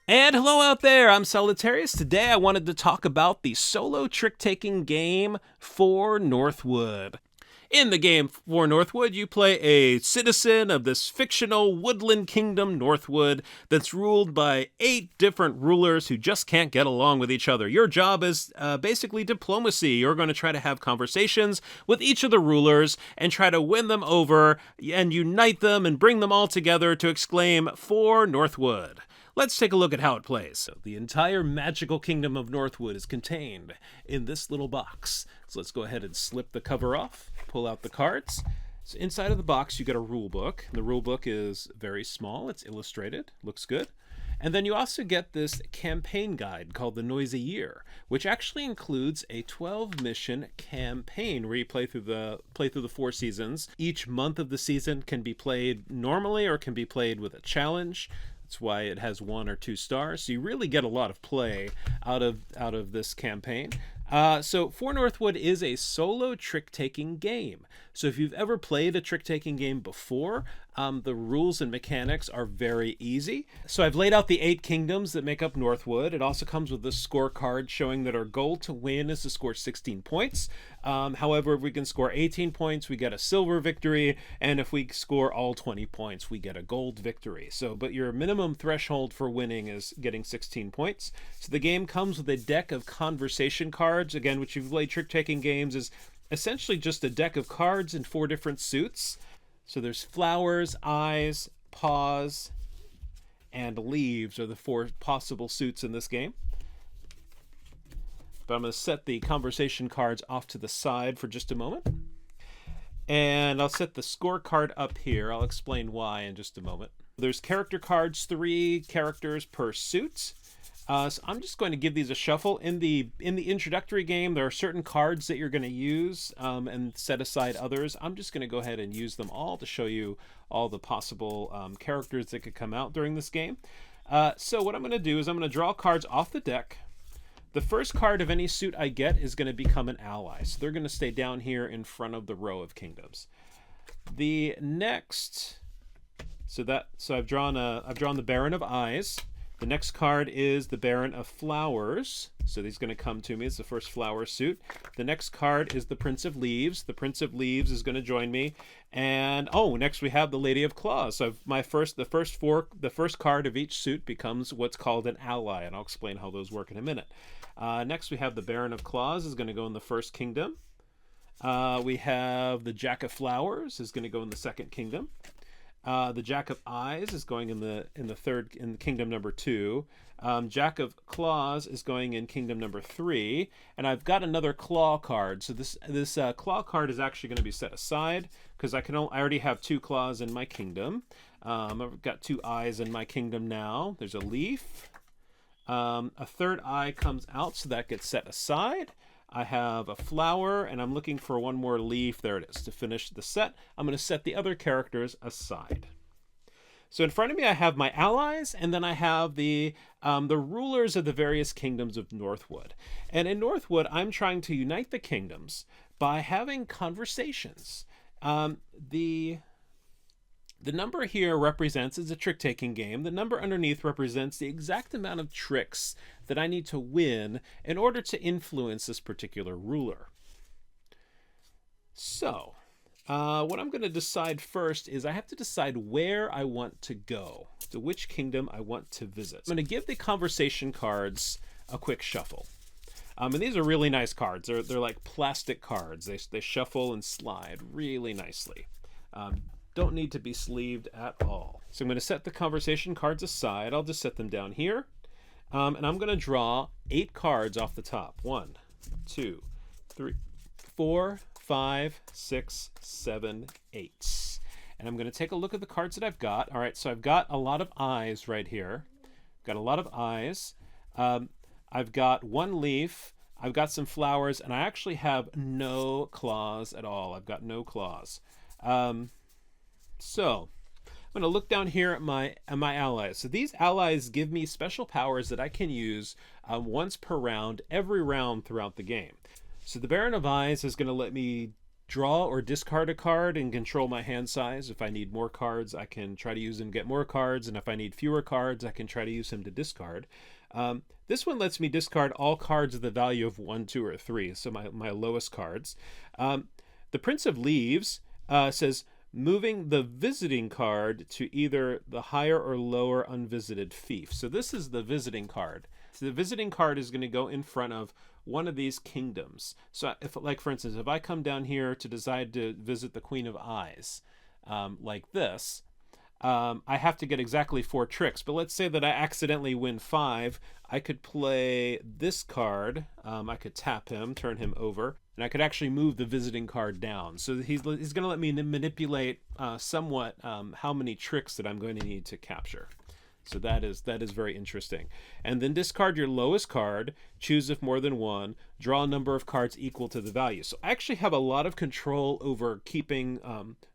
And hello out there, I'm Solitarius. Today I wanted to talk about the solo trick-taking game for Northwood. In the game for Northwood, you play a citizen of this fictional woodland kingdom, Northwood, that's ruled by 8 different rulers who just can't get along with each other. Your job is basically diplomacy. You're going to try to have conversations with each of the rulers and try to win them over and unite them and bring them all together to exclaim, "For Northwood." Let's take a look at how it plays. So the entire magical kingdom of Northwood is contained in this little box. So let's go ahead and slip the cover off, pull out the cards. So inside of the box you get a rule book. The rule book is very small, it's illustrated, looks good. And then you also get this campaign guide called The Noisy Year, which actually includes a 12-mission campaign where you play through the 4 seasons. Each month of the season can be played normally or can be played with a challenge. That's why it has 1 or 2 stars. So you really get a lot of play out of this campaign. So For Northwood is a solo trick-taking game. So if you've ever played a trick-taking game before, the rules and mechanics are very easy. So I've laid out the 8 kingdoms that make up Northwood. It also comes with a scorecard showing that our goal to win is to score 16 points. However, if we can score 18 points, we get a silver victory. And if we score all 20 points, we get a gold victory. But your minimum threshold for winning is getting 16 points. So the game comes with a deck of conversation cards. Again, which you've played trick-taking games is essentially just a deck of cards in 4 different suits. So there's flowers, eyes, paws, and leaves are the 4 possible suits in this game. But I'm going to set the conversation cards off to the side for just a moment. And I'll set the scorecard up here. I'll explain why in just a moment. There's character cards, 3 characters per suit. So I'm just going to give these a shuffle. In the introductory game, there are certain cards that you're going to use and set aside others. I'm just going to go ahead and use them all to show you all the possible characters that could come out during this game. So what I'm going to do is I'm going to draw cards off the deck. The first card of any suit I get is going to become an ally. So they're going to stay down here in front of the row of kingdoms. The next, so I've drawn the Baron of Eyes. The next card is the Baron of Flowers. So he's going to come to me. It's the first flower suit. The next card is the Prince of Leaves. The Prince of Leaves is going to join me. And next we have the Lady of Claws. So the first card of each suit becomes what's called an ally, and I'll explain how those work in a minute. Next we have the Baron of Claws is going to go in the first kingdom. We have the Jack of Flowers is going to go in the second kingdom. The Jack of Eyes is going in kingdom number 2. Jack of Claws is going in kingdom number 3, and I've got another claw card. So this claw card is actually going to be set aside because I already have 2 claws in my kingdom. I've got 2 eyes in my kingdom now. There's a leaf. A third eye comes out, so that gets set aside. I have a flower, and I'm looking for one more leaf. There it is. To finish the set, I'm going to set the other characters aside. So in front of me, I have my allies, and then I have the rulers of the various kingdoms of Northwood. And in Northwood, I'm trying to unite the kingdoms by having conversations. The number here represents, it's a trick-taking game, the number underneath represents the exact amount of tricks that I need to win in order to influence this particular ruler. So, what I'm going to decide first is I have to decide where I want to go, to which kingdom I want to visit. I'm going to give the conversation cards a quick shuffle. And these are really nice cards. They're like plastic cards. They shuffle and slide really nicely. Don't need to be sleeved at all. So I'm going to set the conversation cards aside. I'll just set them down here. And I'm going to draw 8 cards off the top. 1, 2, 3, 4, 5, 6, 7, 8. And I'm going to take a look at the cards that I've got. All right, so I've got a lot of eyes right here. Got a lot of eyes. I've got 1 leaf. I've got some flowers, and I actually have no claws at all. I've got no claws. So I'm going to look down here at my allies. So these allies give me special powers that I can use once per round, every round throughout the game. So the Baron of Eyes is going to let me draw or discard a card and control my hand size. If I need more cards, I can try to use him to get more cards, and if I need fewer cards, I can try to use him to discard. This one lets me discard all cards of the value of 1, 2, or 3, so my lowest cards. The Prince of Leaves says moving the visiting card to either the higher or lower unvisited fief. So this is the visiting card. So the visiting card is going to go in front of one of these kingdoms. So if, like, for instance, if I come down here to decide to visit the Queen of Eyes, like this, I have to get exactly 4 tricks. But let's say that I accidentally win 5. I could play this card. I could tap him, turn him over, and I could actually move the visiting card down. So he's going to let me manipulate somewhat how many tricks that I'm going to need to capture. So that is very interesting. And then discard your lowest card, choose if more than one, draw a number of cards equal to the value. So I actually have a lot of control over keeping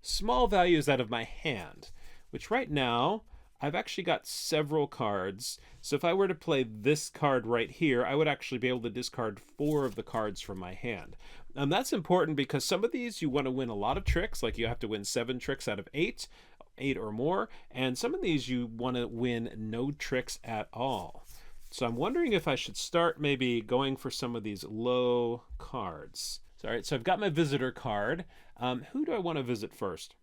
small values out of my hand, which right now I've actually got several cards. So if I were to play this card right here, I would actually be able to discard 4 of the cards from my hand. And that's important because some of these you want to win a lot of tricks, like you have to win 7 tricks out of 8 or more, and some of these you want to win no tricks at all. So I'm wondering if I should start maybe going for some of these low cards. All right, so I've got my visitor card. Who do I want to visit first?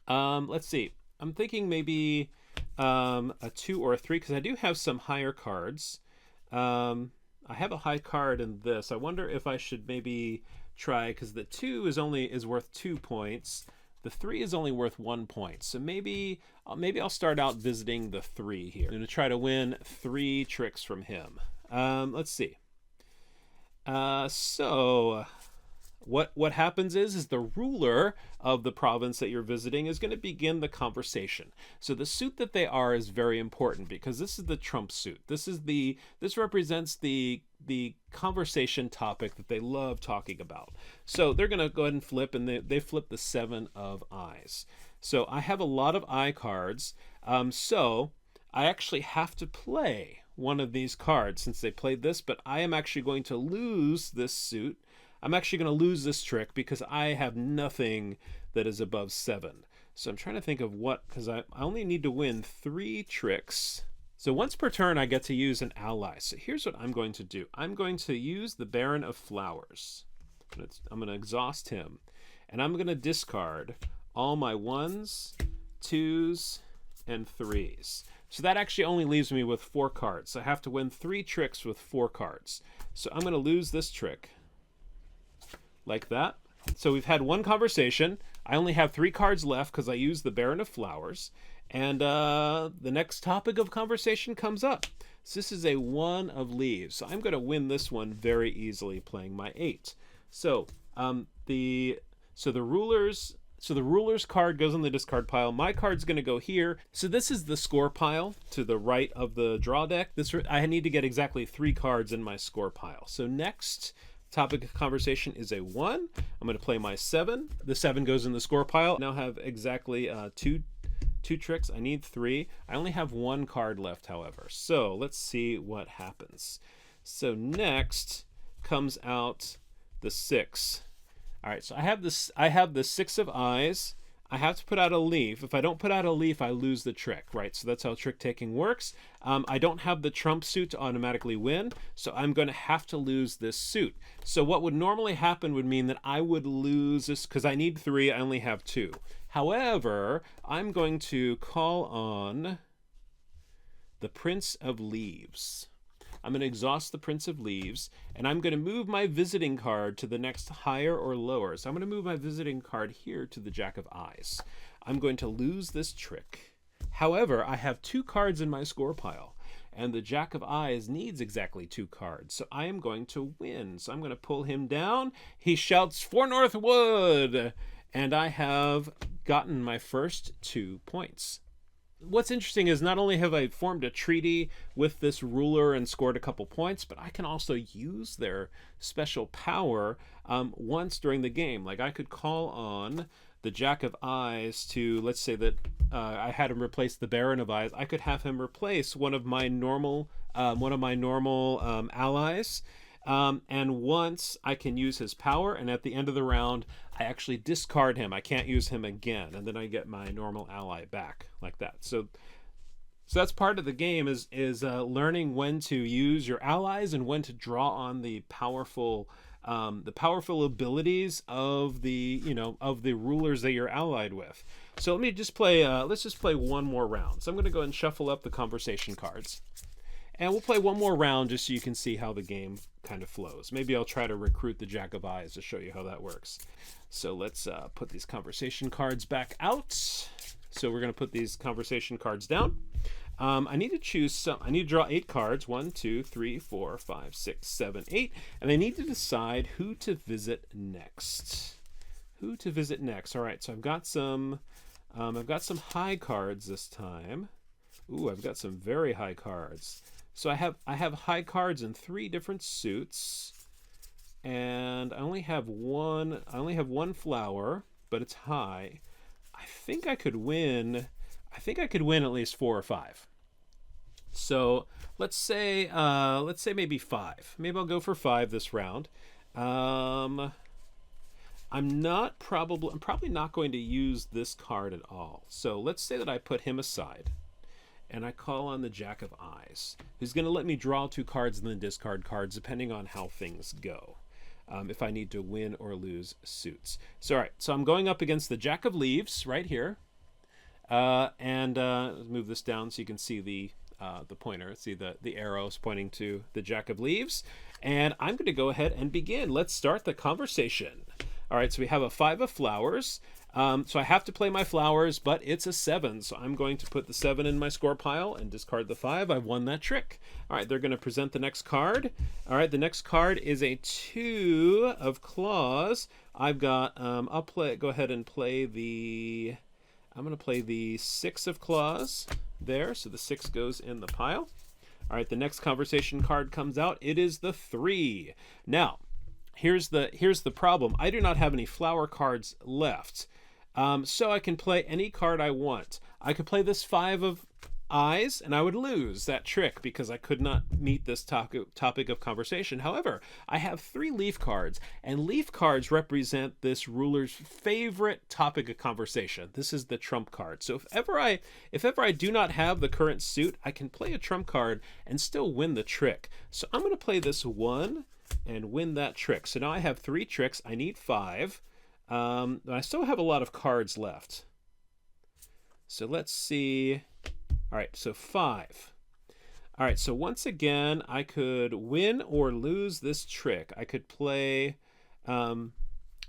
Let's see. I'm thinking maybe a 2 or a 3 because I do have some higher cards. I have a high card in this. I wonder if I should maybe try, because the 2 is worth 2 points. The 3 is only worth 1 point. So maybe I'll start out visiting the 3 here. I'm going to try to win 3 tricks from him. Let's see. So what happens is the ruler of the province that you're visiting is going to begin the conversation. So the suit that they are is very important because this is the trump suit. This represents the conversation topic that they love talking about. So they're going to go ahead and flip, and they flip the 7 of eyes. So I have a lot of eye cards. So I actually have to play one of these cards since they played this, but I am actually going to lose this suit. I'm actually going to lose this trick because I have nothing that is above 7. So I'm trying to think of what, because I only need to win 3 tricks. So once per turn, I get to use an ally. So here's what I'm going to do. I'm going to use the Baron of Flowers. I'm going to exhaust him. And I'm going to discard all my 1s, 2s, and 3s. So that actually only leaves me with 4 cards. So I have to win 3 tricks with 4 cards. So I'm going to lose this trick. Like that. So we've had 1 conversation. I only have 3 cards left because I used the Baron of Flowers. And the next topic of conversation comes up. So this is a 1 of Leaves. So I'm going to win this one very easily playing my 8. So the ruler's card goes on the discard pile. My card's going to go here. So this is the score pile to the right of the draw deck. I need to get exactly 3 cards in my score pile. So next topic of conversation is a 1. I'm going to play my 7. The 7 goes in the score pile. I now have exactly 2 tricks. I need 3. I only have 1 card left, however. So let's see what happens. So next comes out the 6. All right, so I have the 6 of eyes. I have to put out a leaf. If I don't put out a leaf, I lose the trick, right? So that's how trick taking works. I don't have the trump suit to automatically win, so I'm going to have to lose this suit. So what would normally happen would mean that I would lose this, because I need 3, I only have 2. However, I'm going to call on the Prince of Leaves. I'm going to exhaust the Prince of Leaves, and I'm going to move my visiting card to the next higher or lower. So I'm going to move my visiting card here to the Jack of Eyes. I'm going to lose this trick. However, I have 2 cards in my score pile, and the Jack of Eyes needs exactly 2 cards. So I am going to win. So I'm going to pull him down. He shouts, "For Northwood!" And I have gotten my first 2 points. What's interesting is not only have I formed a treaty with this ruler and scored a couple points, but I can also use their special power once during the game. Like I could call on the Jack of Eyes to, let's say that I had him replace the Baron of Eyes. I could have him replace one of my normal allies. And once I can use his power, and at the end of the round, I actually discard him. I can't use him again, and then I get my normal ally back like that. So that's part of the game is learning when to use your allies and when to draw on the powerful abilities of the rulers that you're allied with. So let me just play. Let's just play one more round. So I'm going to go ahead and shuffle up the conversation cards, and we'll play one more round just so you can see how the game kind of flows. Maybe I'll try to recruit the Jack of Eyes to show you how that works. So let's put these conversation cards back out. So we're going to put these conversation cards down. I need to choose some. I need to draw 8 cards. 1, 2, 3, 4, 5, 6, 7, 8. And I need to decide who to visit next. Who to visit next. All right, so I've got some high cards this time. Ooh, I've got some very high cards. So I have high cards in 3 different suits. And I only have one flower, but it's high. I think I could win at least 4 or 5. So let's say maybe 5. Maybe I'll go for 5 this round. I'm probably not going to use this card at all. So let's say that I put him aside and I call on the Jack of Eyes, who's going to let me draw 2 cards and then discard cards depending on how things go. If I need to win or lose suits. So all right, so I'm going up against the Jack of Leaves right here. And let's move this down so you can see the pointer. See the arrows pointing to the Jack of Leaves. And I'm going to go ahead and begin. Let's start the conversation. All right, so we have a 5 of flowers. So I have to play my flowers, but it's a 7. So I'm going to put the 7 in my score pile and discard the 5. I've won that trick. All right, they're going to present the next card. All right, the next card is a 2 of claws. I've got, go ahead and play the... I'm going to play the 6 of claws there, so the 6 goes in the pile. All right, the next conversation card comes out. It is the 3. Now, here's the problem. I do not have any flower cards left, so I can play any card I want. I could play this 5 of eyes, and I would lose that trick because I could not meet this topic of conversation. However, I have 3 leaf cards, and leaf cards represent this ruler's favorite topic of conversation. This is the trump card. So if ever I do not have the current suit, I can play a trump card and still win the trick. So I'm going to play this 1 and win that trick. So now I have 3 tricks. I need 5. But I still have a lot of cards left. So let's see. All right, so 5. All right, so once again, I could win or lose this trick. I could play... I'm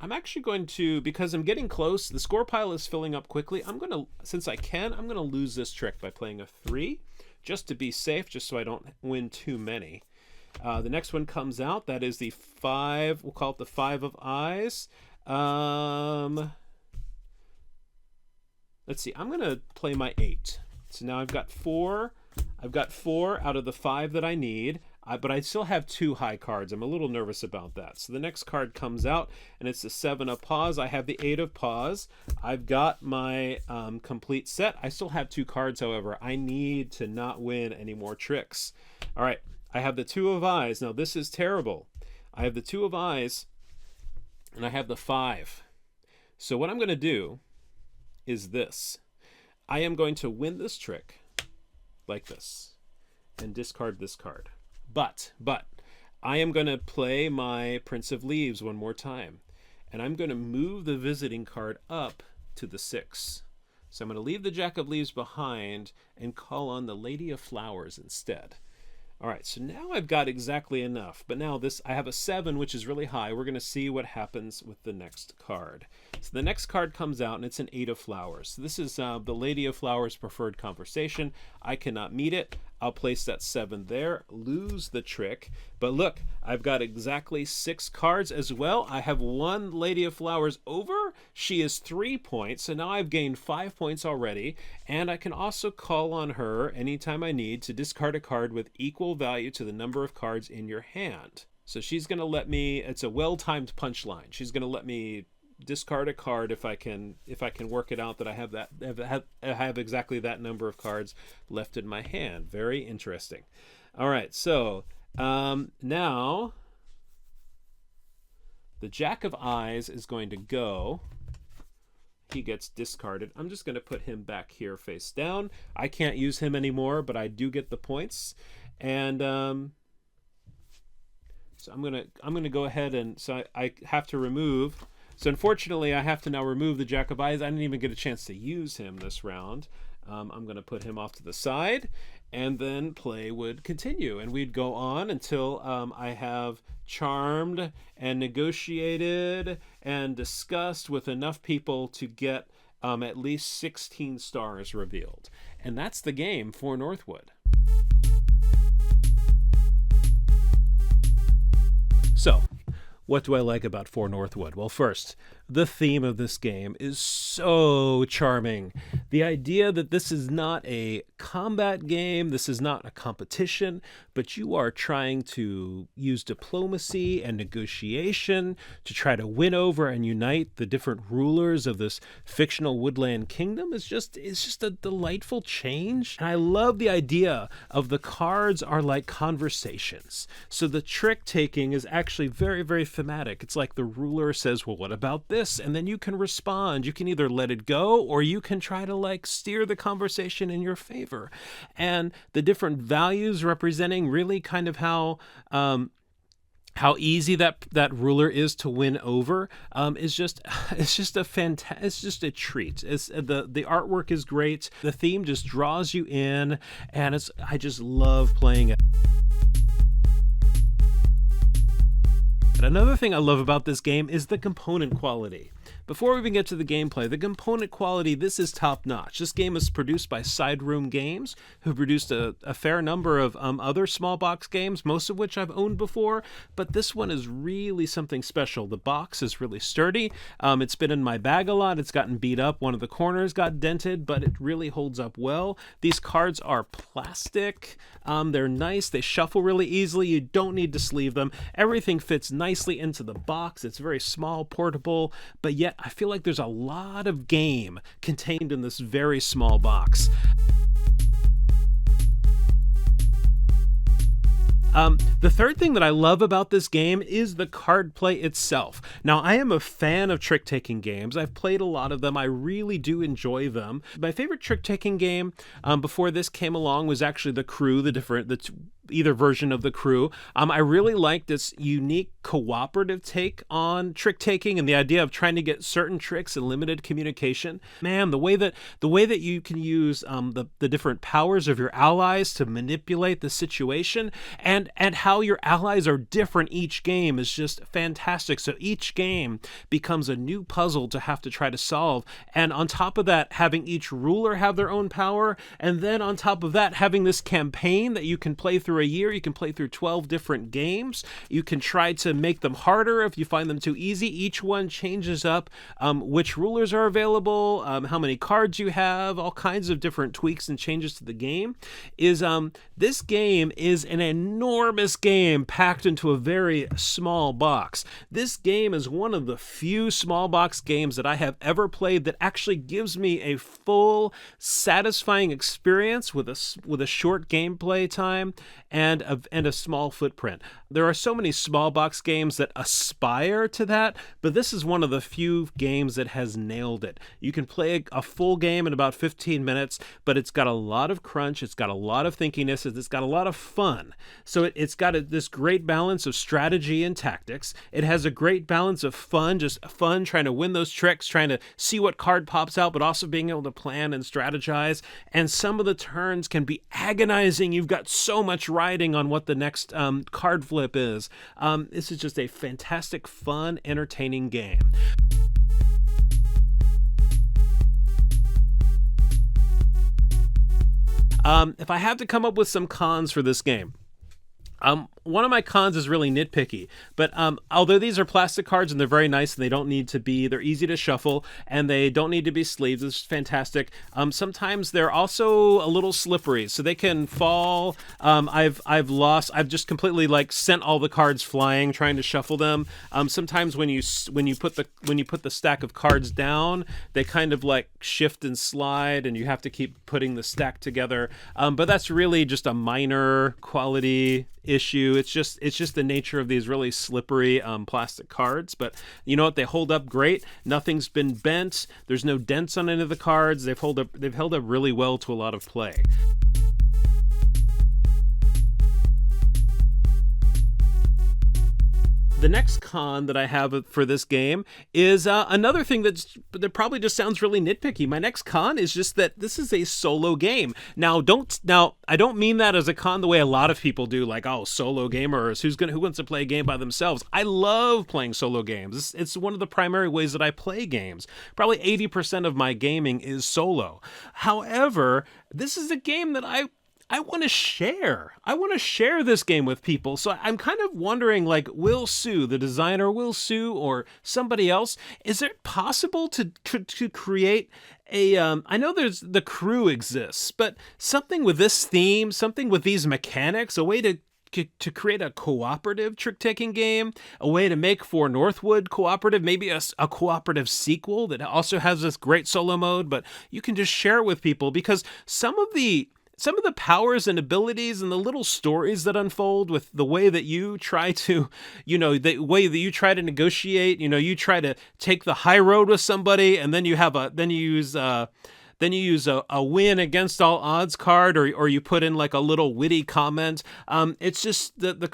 actually going to, because I'm getting close, the score pile is filling up quickly. Since I'm going to lose this trick by playing a 3, just to be safe, just so I don't win too many. The next one comes out. That is the 5. We'll call it the 5 of eyes. Let's see. I'm going to play my 8. So now I've got 4. I've got 4 out of the 5 that I need, but I still have 2 high cards. I'm a little nervous about that. So the next card comes out, and it's the 7 of paws. I have the 8 of paws. I've got my complete set. I still have 2 cards, however. I need to not win any more tricks. All right, I have the 2 of eyes. Now this is terrible. I have the 2 of eyes, and I have the 5. So what I'm going to do is this. I am going to win this trick like this and discard this card. But I am going to play my Prince of Leaves one more time, and I'm going to move the visiting card up to the 6. So I'm going to leave the Jack of Leaves behind and call on the Lady of Flowers instead. All right, so now I've got exactly enough. But now I have a 7, which is really high. We're going to see what happens with the next card. So the next card comes out, and it's an 8 of flowers. So this is the Lady of Flowers' preferred conversation. I cannot meet it. I'll place that 7 there, lose the trick. But look, I've got exactly 6 cards as well. I have 1 Lady of Flowers over. She is 3 points, so now I've gained 5 points already. And I can also call on her anytime I need to discard a card with equal value to the number of cards in your hand. So she's going to let me, it's a well-timed punchline. She's going to let me discard a card if I can work it out that I have exactly that number of cards left in my hand. Very interesting. All right, so now The Jack of Eyes is going to go. He gets discarded. I'm just going to put him back here face down. I can't use him anymore, but I do get the points. And so I'm gonna go ahead and so I have to remove. So unfortunately, I have to now remove the Jack of Eyes. I didn't even get a chance to use him this round. I'm going to put him off to the side, and then play would continue. And we'd go on until I have charmed and negotiated and discussed with enough people to get at least 16 stars revealed. And that's the game for Northwood. So, what do I like about For Northwood? Well, first, the theme of this game is so charming. The idea that this is not a combat game, this is not a competition, but you are trying to use diplomacy and negotiation to try to win over and unite the different rulers of this fictional woodland kingdom is just a delightful change. And I love the idea of the cards are like conversations. So the trick taking is actually very, very thematic. It's like the ruler says, well, what about this? And then you can respond. You can either let it go or you can try to like steer the conversation in your favor. And the different values representing really kind of how easy that ruler is to win over is just it's just a treat. It's the artwork is great. The theme just draws you in, and I just love playing it. Another thing I love about this game is the component quality. Before we even get to the gameplay, the component quality, this is top-notch. This game is produced by Side Room Games, who produced a fair number of other small box games, most of which I've owned before, but this one is really something special. The box is really sturdy. It's been in my bag a lot. It's gotten beat up. One of the corners got dented, but it really holds up well. These cards are plastic. They're nice. They shuffle really easily. You don't need to sleeve them. Everything fits nicely into the box. It's very small, portable, but yet I feel like there's a lot of game contained in this very small box. The third thing that I love about this game is the card play itself. Now, I am a fan of trick-taking games. I've played a lot of them. I really do enjoy them. My favorite trick-taking game before this came along was actually The Crew, either version of The Crew. I really like this unique cooperative take on trick-taking and the idea of trying to get certain tricks in limited communication. Man, the way that you can use the different powers of your allies to manipulate the situation and how your allies are different each game is just fantastic. So each game becomes a new puzzle to have to try to solve. And on top of that, having each ruler have their own power, and then on top of that, having this campaign that you can play through a year. You can play through 12 different games. You can try to make them harder if you find them too easy. Each one changes up which rulers are available, how many cards you have, all kinds of different tweaks and changes to the game. This game is an enormous game packed into a very small box. This game is one of the few small box games that I have ever played that actually gives me a full, satisfying experience with a short gameplay time and a small footprint. There are so many small box games that aspire to that, but this is one of the few games that has nailed it. You can play a full game in about 15 minutes, but it's got a lot of crunch, it's got a lot of thinkiness, it's got a lot of fun. So it's got this great balance of strategy and tactics. It has a great balance of fun, just fun trying to win those tricks, trying to see what card pops out, but also being able to plan and strategize. And some of the turns can be agonizing. You've got so much riding on what the next card flip is. This is just a fantastic, fun, entertaining game. If I have to come up with some cons for this game, one of my cons is really nitpicky, but although these are plastic cards and they're very nice and they don't need to be, they're easy to shuffle and they don't need to be sleeved. This is fantastic. Sometimes they're also a little slippery, so they can fall. I've just completely sent all the cards flying trying to shuffle them. Sometimes when you put the stack of cards down, they kind of shift and slide, and you have to keep putting the stack together. But that's really just a minor quality issue. too. It's just the nature of these really slippery plastic cards. But you know what? They hold up great. Nothing's been bent. There's no dents on any of the cards. They've held up really well to a lot of play. The next con that I have for this game is another thing that probably just sounds really nitpicky. My next con is just that this is a solo game. Now I don't mean that as a con the way a lot of people do, like, oh, solo gamers, who wants to play a game by themselves? I love playing solo games. It's one of the primary ways that I play games. Probably 80% of my gaming is solo. However, this is a game that I want to share. I want to share this game with people. So I'm kind of wondering, like, Will Su, the designer, Will Su, or somebody else, is it possible to create a, I know the crew exists, but something with this theme, something with these mechanics, a way to create a cooperative trick-taking game, a way to make for Northwood cooperative, maybe a cooperative sequel that also has this great solo mode, but you can just share it with people, because some of the powers and abilities and the little stories that unfold with the way that you try to, the way that you try to negotiate, you try to take the high road with somebody, and then you use a win against all odds card, or you put in like a little witty comment. It's just that the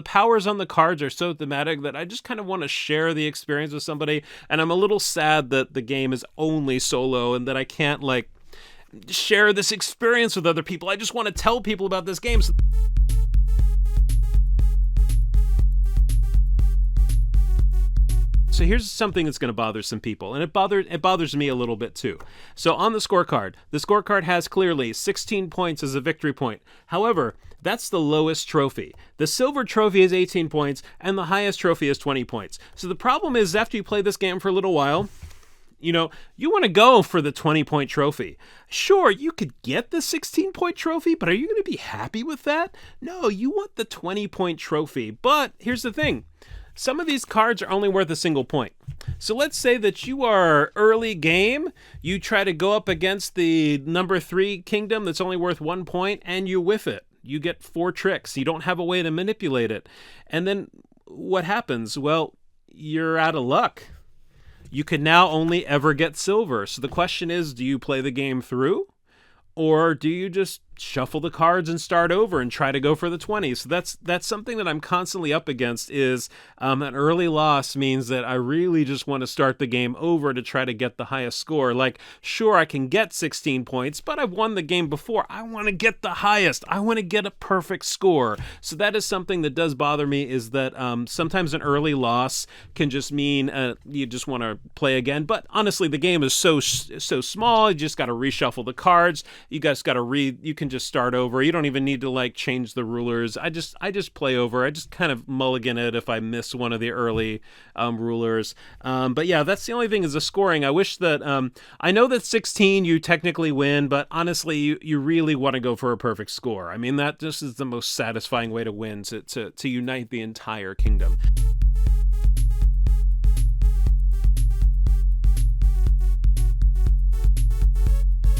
powers on the cards are so thematic that I just kind of want to share the experience with somebody. And I'm a little sad that the game is only solo and that I can't share this experience with other people. I just want to tell people about this game. So here's something that's going to bother some people, and it bothers me a little bit too. So on the scorecard has clearly 16 points as a victory point. However, that's the lowest trophy. The silver trophy is 18 points, and the highest trophy is 20 points. So the problem is, after you play this game for a little while, you want to go for the 20-point trophy. Sure, you could get the 16-point trophy, but are you going to be happy with that? No, you want the 20-point trophy. But here's the thing. Some of these cards are only worth a single point. So let's say that you are early game, you try to go up against the number 3 kingdom that's only worth 1 point, and you whiff it. You get 4 tricks. You don't have a way to manipulate it. And then what happens? Well, you're out of luck. You can now only ever get silver. So the question is, do you play the game through? Or do you just shuffle the cards and start over and try to go for the 20? So that's something that I'm constantly up against, is an early loss means that I really just want to start the game over to try to get the highest score. Like, sure, I can get 16 points, but I've won the game before. I want to get the highest. I want to get a perfect score. So that is something that does bother me, is that sometimes an early loss can just mean you just want to play again. But honestly, the game is so small. You just got to reshuffle the cards. You guys got to you can just start over. You don't even need to change the rulers. I just play over. I just kind of mulligan it if I miss one of the early rulers. But yeah, that's the only thing, is the scoring. I wish that I know that 16 you technically win, but honestly you really want to go for a perfect score. I mean, that just is the most satisfying way to win, to unite the entire kingdom.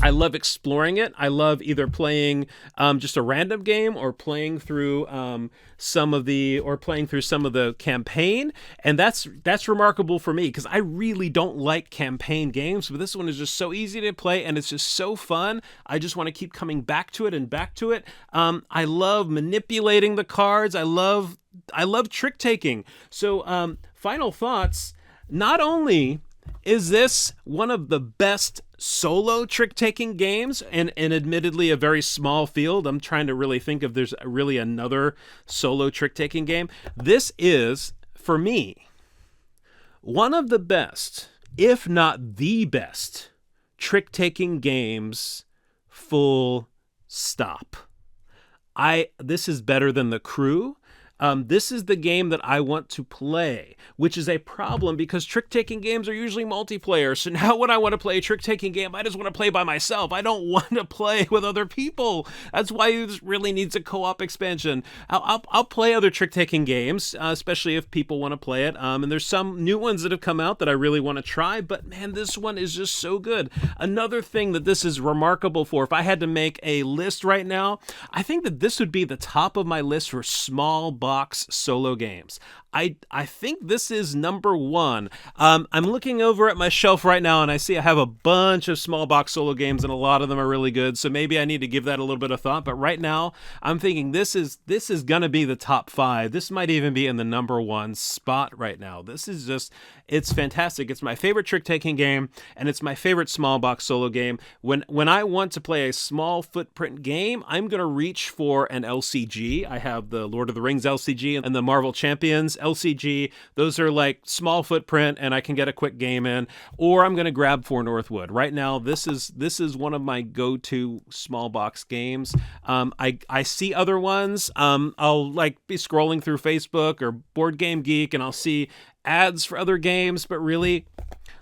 I love exploring it. I love either playing just a random game, or playing through some of the campaign, and that's remarkable for me, because I really don't like campaign games, but this one is just so easy to play and it's just so fun. I just want to keep coming back to it and back to it. I love manipulating the cards. I love trick taking. So final thoughts. Not only is this one of the best solo trick-taking games, and admittedly a very small field. I'm trying to really think if there's really another solo trick-taking game. This is, for me, one of the best, if not the best, trick-taking games, full stop. This is better than The Crew. This is the game that I want to play, which is a problem because trick-taking games are usually multiplayer. So now when I want to play a trick-taking game, I just want to play by myself. I don't want to play with other people. That's why this really needs a co-op expansion. I'll play other trick-taking games, especially if people want to play it. And there's some new ones that have come out that I really want to try, but man, this one is just so good. Another thing that this is remarkable for, if I had to make a list right now, I think that this would be the top of my list for small box solo games. I think this is number one. I'm looking over at my shelf right now and I see I have a bunch of small box solo games and a lot of them are really good. So maybe I need to give that a little bit of thought. But right now I'm thinking this is going to be the top 5. This might even be in the number 1 spot right now. This is just, it's fantastic. It's my favorite trick-taking game and it's my favorite small box solo game. When I want to play a small footprint game, I'm going to reach for an LCG. I have the Lord of the Rings LCG and the Marvel Champions LCG. Those are like small footprint and I can get a quick game in, or I'm going to grab for Northwood. Right now, this is one of my go-to small box games. I see other ones. I'll like be scrolling through Facebook or Board Game Geek and I'll see ads for other games, but really,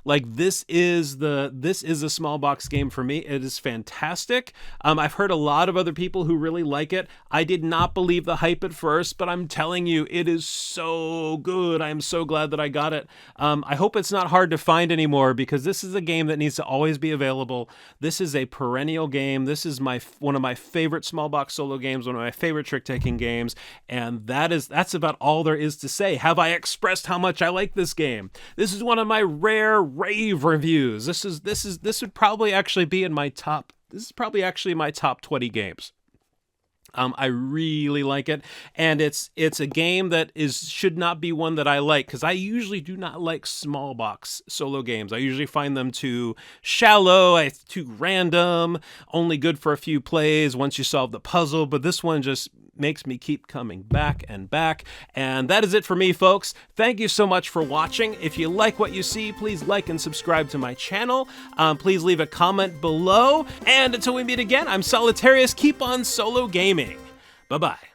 like, this is a small box game for me. It is fantastic. I've heard a lot of other people who really like it. I did not believe the hype at first, but I'm telling you, it is so good. I'm so glad that I got it. I hope it's not hard to find anymore because this is a game that needs to always be available. This is a perennial game. This is one of my favorite small box solo games, one of my favorite trick-taking games, and that's about all there is to say. Have I expressed how much I like this game? This is one of my rare rave reviews. This would probably actually be in my top. This is probably actually my top 20 games. I really like it, and it's a game that should not be one that I like because I usually do not like small box solo games. I usually find them too shallow, too random, only good for a few plays once you solve the puzzle. But this one just makes me keep coming back and back. And that is it for me, folks. Thank you so much for watching. If you like what you see, please like and subscribe to my channel. Please leave a comment below. And until we meet again, I'm Solitarius. Keep on solo gaming. Bye-bye.